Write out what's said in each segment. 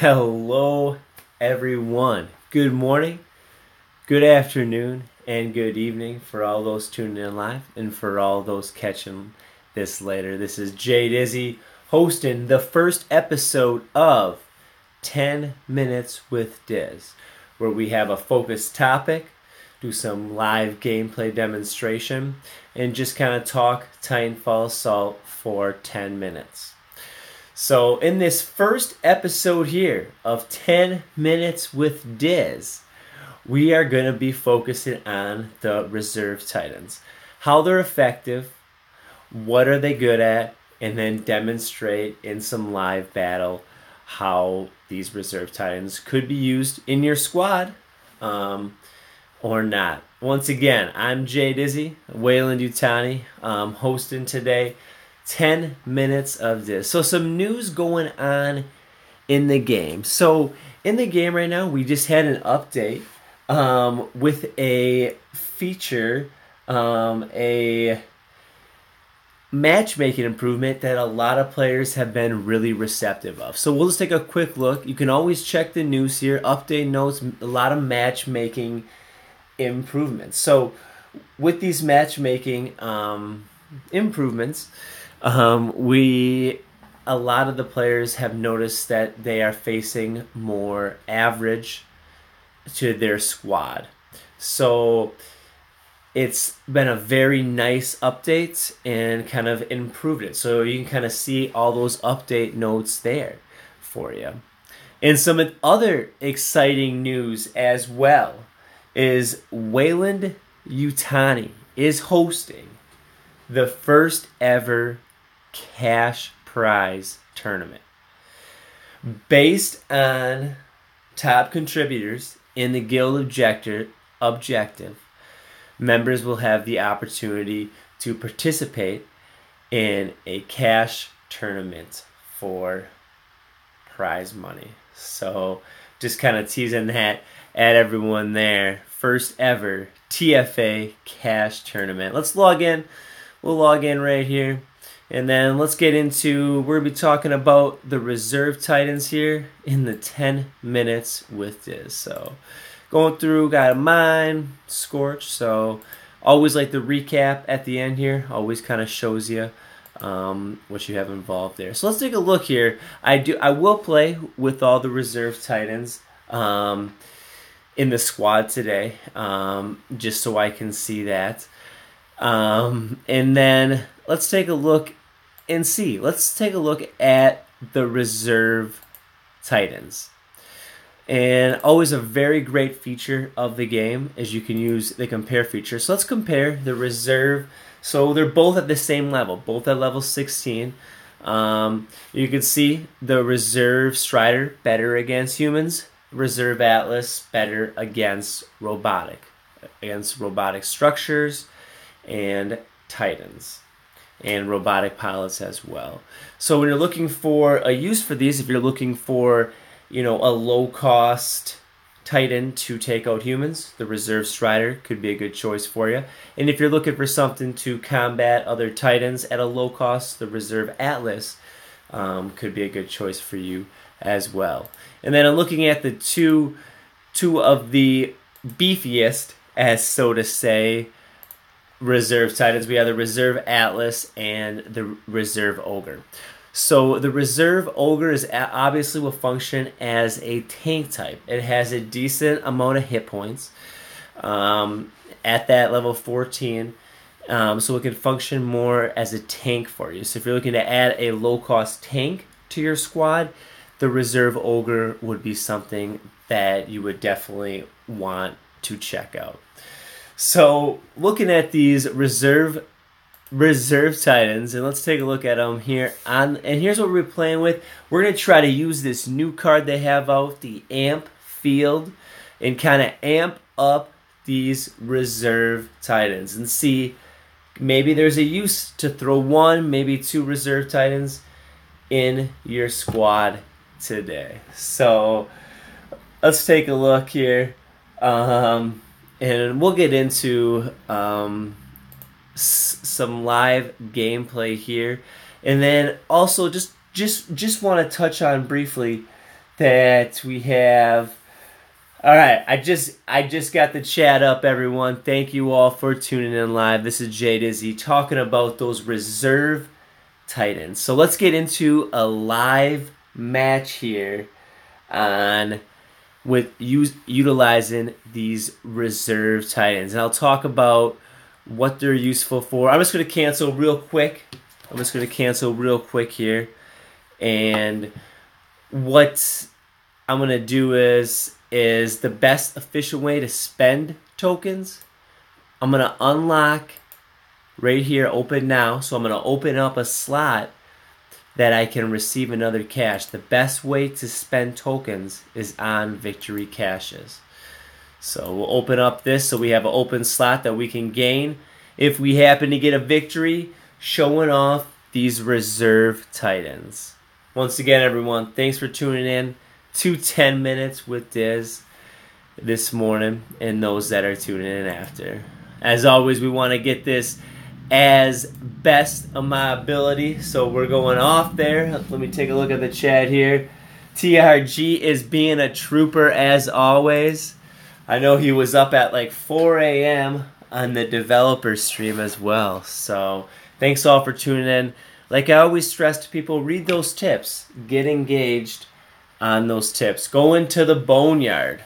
Hello, everyone. Good morning, good afternoon, and good evening for all those tuning in live and for all those catching this later. This is JDIZZY hosting the first episode of 10 Minutes with Dizz, where we have a focused topic, do some live gameplay demonstration, and just kind of talk Titanfall Assault for 10 minutes. So in this first episode here of 10 Minutes with Dizz, we are going to be focusing on the Reserve Titans. How they're effective, what are they good at, and then demonstrate in some live battle how these Reserve Titans could be used in your squad or not. Once again, I'm JDIZZY, Weyland-Yutani, hosting today 10 minutes of this. So some news going on in the game. So in the game right now, we just had an update with a feature, a matchmaking improvement that a lot of players have been really receptive of. So we'll just take a quick look. You can always check the news here, update notes, a lot of matchmaking improvements. So with these matchmaking improvements, a lot of the players have noticed that they are facing more average to their squad. So it's been a very nice update and kind of improved it. So you can kind of see all those update notes there for you. And some other exciting news as well is Weyland-Yutani is hosting the first ever cash prize tournament. Based on top contributors in the guild objective, members will have the opportunity to participate in a cash tournament for prize money. So just kind of teasing that at everyone there. First ever TFA cash tournament. Let's log in. We'll log in right here. And then let's get into, we're going to be talking about the Reserve Titans here in the 10 minutes with Dizz. So going through, got a mine, Scorch. So always like the recap at the end here. Always kind of shows you what you have involved there. So let's take a look here. I will play with all the Reserve Titans in the squad today, just so I can see that. And then let's take a look and see. Let's take a look at the Reserve Titans. And always a very great feature of the game is you can use the compare feature. So let's compare the Reserve. So they're both at the same level, both at level 16. You can see the Reserve Strider better against humans. Reserve Atlas better against robotic structures and Titans and robotic pilots as well. So when you're looking for a use for these, if you're looking for, a low-cost Titan to take out humans, the Reserve Strider could be a good choice for you. And if you're looking for something to combat other Titans at a low cost, the Reserve Atlas could be a good choice for you as well. And then I'm looking at the two of the beefiest, as so to say, Reserve Titans. We have the Reserve Atlas and the Reserve Ogre. So the Reserve Ogre is obviously will function as a tank type. It has a decent amount of hit points at that level 14. So it can function more as a tank for you. So if you're looking to add a low-cost tank to your squad, the Reserve Ogre would be something that you would definitely want to check out. So looking at these Reserve Titans, and let's take a look at them here. And here's what we're playing with. We're going to try to use this new card they have out, the Amp Field, and kind of amp up these Reserve Titans and see maybe there's a use to throw one, maybe two Reserve Titans in your squad today. So let's take a look here. And we'll get into some live gameplay here, and then also just want to touch on briefly that we have. All right, I just got the chat up, everyone. Thank you all for tuning in live. This is JDIZZY talking about those reserve Titans. So let's get into a live match here on utilizing these reserve Titans, and I'll talk about what they're useful for. I'm just going to cancel real quick. Here, and what I'm going to do is the best efficient way to spend tokens. I'm going to unlock right here, open now. So I'm going to open up a slot that I can receive another cash. The best way to spend tokens is on victory caches. So we'll open up this so we have an open slot that we can gain if we happen to get a victory, showing off these reserve Titans. Once again, everyone, thanks for tuning in to 10 Minutes with Dizz this morning, and those that are tuning in after. As always, we want to get this as best of my ability, so we're going off there. Let me take a look at the chat here. TRG is being a trooper as always. I know he was up at like 4 a.m. on the developer stream as well. So thanks all for tuning in. Like I always stress to people, read those tips. Get engaged on those tips. Go into the boneyard.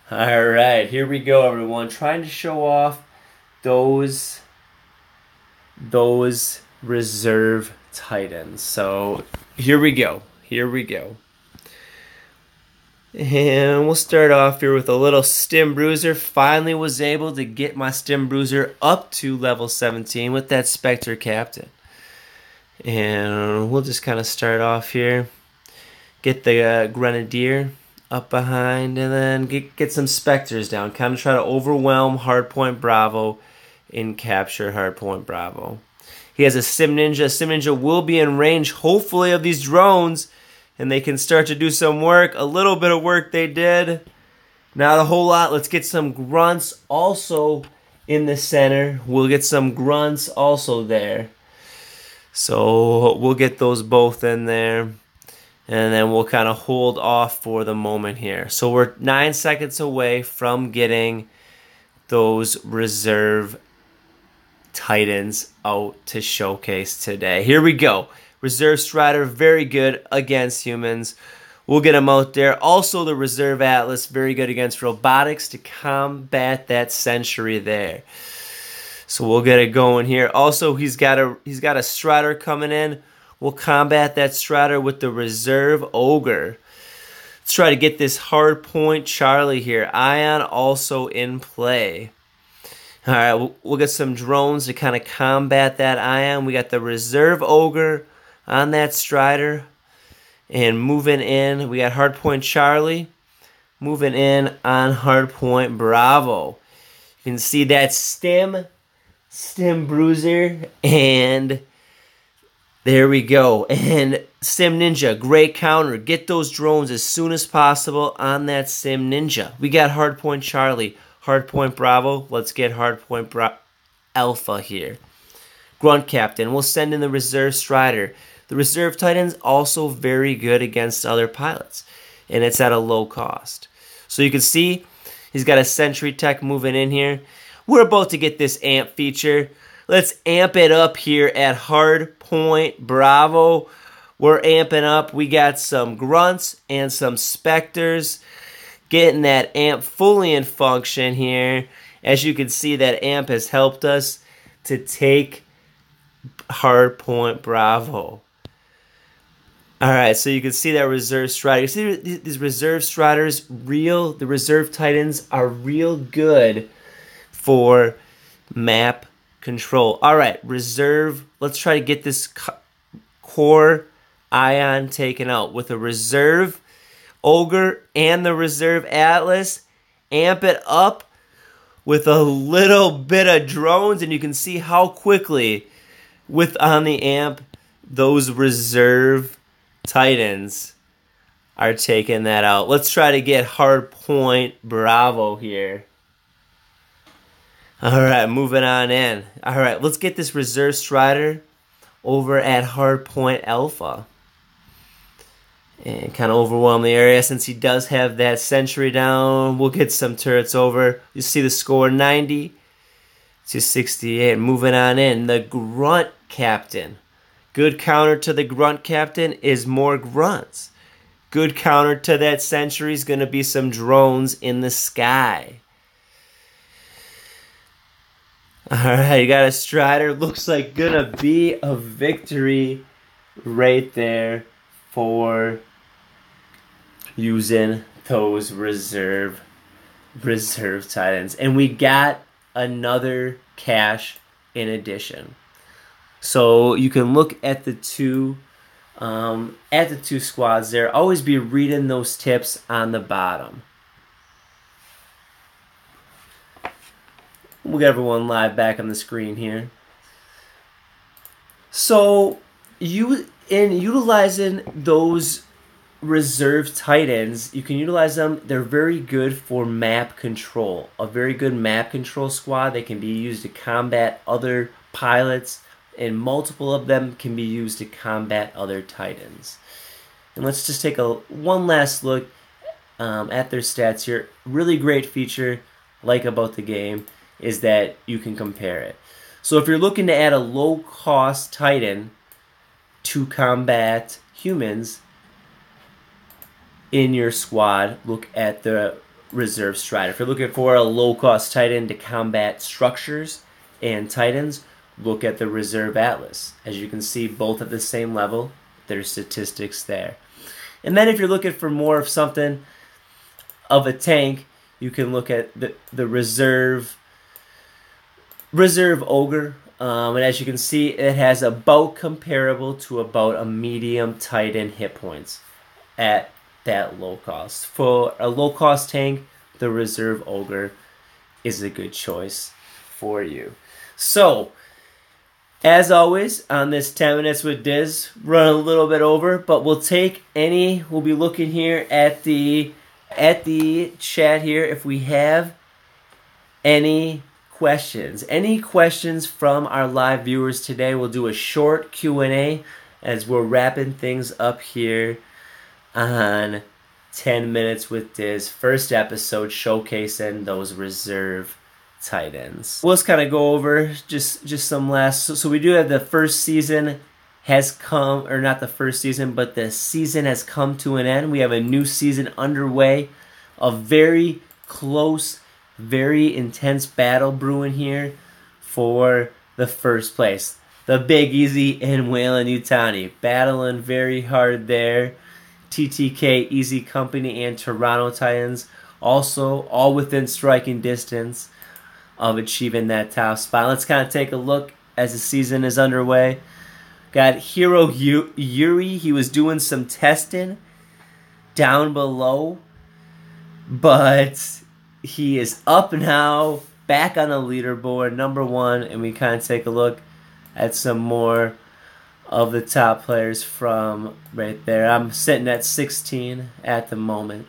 All right, here we go, everyone. Trying to show off those reserve Titans. So here we go. And we'll start off here with a little Stim Bruiser. Finally was able to get my Stim Bruiser up to level 17 with that Spectre Captain. And we'll just kind of start off here. Get the Grenadier up behind, and then get some Spectres down. Kind of try to overwhelm Hardpoint Bravo and capture Hardpoint Bravo. He has a Sim Ninja. Sim Ninja will be in range, hopefully, of these drones, and they can start to do some work. A little bit of work they did. Not a whole lot. Let's get some Grunts also in the center. We'll get some Grunts also there. So we'll get those both in there. And then we'll kind of hold off for the moment here. So we're 9 seconds away from getting those reserve Titans out to showcase today. Here we go. Reserve Strider, very good against humans. We'll get him out there. Also the Reserve Atlas, very good against robotics to combat that Sentry there. So we'll get it going here. Also, he's got a Strider coming in. We'll combat that Strider with the Reserve Ogre. Let's try to get this Hardpoint Charlie here. Ion also in play. All right, we'll get some drones to kind of combat that Ion. We got the Reserve Ogre on that Strider. And moving in, we got Hardpoint Charlie. Moving in on Hardpoint Bravo. You can see that Stim Bruiser, and there we go. And Sim Ninja, great counter. Get those drones as soon as possible on that Sim Ninja. We got Hardpoint Charlie, Hardpoint Bravo. Let's get Hardpoint Alpha here. Grunt Captain, we'll send in the Reserve Strider. The Reserve Titan's also very good against other pilots, and it's at a low cost. So you can see he's got a Sentry Tech moving in here. We're about to get this amp feature. Let's amp it up here at Hardpoint Bravo. We're amping up. We got some Grunts and some Spectres. Getting that amp fully in function here. As you can see, that amp has helped us to take Hardpoint Bravo. Alright, so you can see that Reserve Strider. You see these Reserve Striders, the Reserve Titans are real good for map control. Alright, Reserve. Let's try to get this core Ion taken out with a Reserve Ogre and the Reserve Atlas. Amp it up with a little bit of drones, and you can see how quickly on the amp those Reserve Titans are taking that out. Let's try to get Hardpoint Bravo here. Alright, moving on in. Alright, let's get this Reserve Strider over at Hardpoint Alpha. and kind of overwhelm the area. Since he does have that sentry down, we'll get some turrets over. You see the score 90 to 68. Moving on in, the Grunt Captain. Good counter to the Grunt Captain is more grunts. Good counter to that sentry is going to be some drones in the sky. Alright, you got a Strider. Looks like gonna be a victory right there for using those reserve Titans. And we got another cache in addition. So you can look at the two squads there. Always be reading those tips on the bottom. We'll get everyone live back on the screen here. So in utilizing those reserve Titans, you can utilize them. They're very good for map control. A very good map control squad. They can be used to combat other pilots, and multiple of them can be used to combat other Titans. And let's just take one last look at their stats here. Really great feature like about the game is that you can compare it. So if you're looking to add a low-cost Titan to combat humans in your squad, look at the reserve Strider. If you're looking for a low-cost Titan to combat structures and Titans, look at the reserve Atlas. As you can see, both at the same level, there's statistics there. And then if you're looking for more of something of a tank, you can look at the reserve Ogre. And as you can see, it has about comparable to about a medium Titan hit points at that low cost. For a low cost tank, the reserve Ogre is a good choice for you. So, as always, on this 10 minutes with Dizz, run a little bit over, but we'll be looking here at the chat here if we have any questions from our live viewers today. We'll do a short Q&A as we're wrapping things up here on 10 minutes with Dizz, first episode showcasing those reserve Titans. We'll just kind of go over just some last. So we do have the first season has come, or not the first season, but the season has come to an end. We have a new season underway. A very close, very intense battle brewing here for the first place. The Big Easy and Weyland-Yutani battling very hard there. TTK, Easy Company, and Toronto Titans also all within striking distance of achieving that top spot. Let's kind of take a look as the season is underway. Got Hero Yuri. He was doing some testing down below, but he is up now, back on the leaderboard, #1, and we kind of take a look at some more of the top players from right there. I'm sitting at 16 at the moment.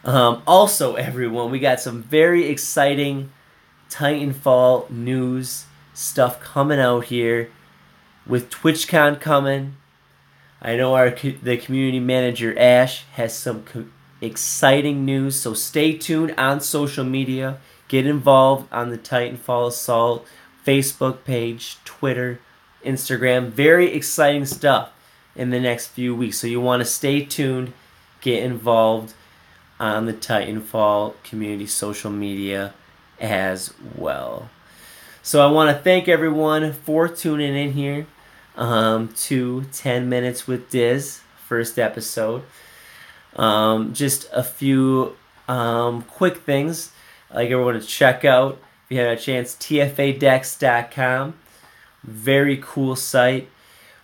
Also, everyone, we got some very exciting Titanfall news stuff coming out here with TwitchCon coming. I know the community manager Ash has some exciting news, so stay tuned on social media. Get involved on the Titanfall Assault Facebook page, Twitter, Instagram. Very exciting stuff in the next few weeks, so you want to stay tuned, get involved on the Titanfall community social media as well. So I want to thank everyone for tuning in here to 10 Minutes with Dizz, first episode. Just a few quick things I'd like everyone to check out. If you had a chance, tfadex.com. Very cool site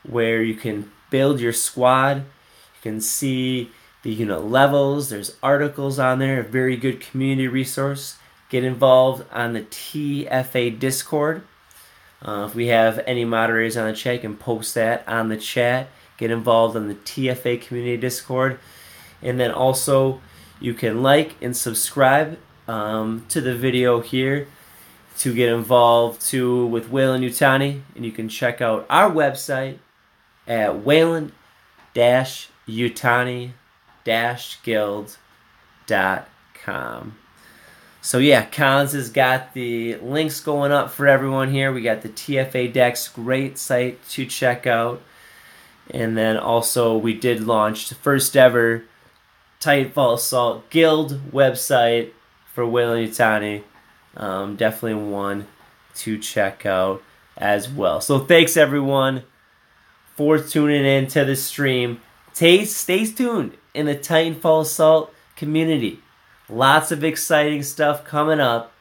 where you can build your squad. You can see the unit levels. There's articles on there. A very good community resource. Get involved on the TFA Discord. If we have any moderators on the chat, you can post that on the chat. Get involved on the TFA Community Discord. And then also, you can like and subscribe to the video here to get involved with Weyland-Yutani. And you can check out our website at Weyland-Yutani.com. Weyland-Yutani-guild.com. So yeah, Cons has got the links going up for everyone here. We got the TFA decks, great site to check out. And then also we did launch the first ever Titanfall Assault Guild website for Weyland-Yutani. Definitely one to check out as well. So thanks everyone for tuning in to the stream. Stay tuned in the Titanfall Assault community. Lots of exciting stuff coming up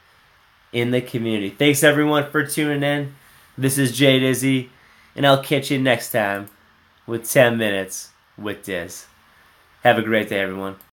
in the community. Thanks everyone for tuning in. This is JDIZZY, and I'll catch you next time with 10 Minutes with Dizz. Have a great day, everyone.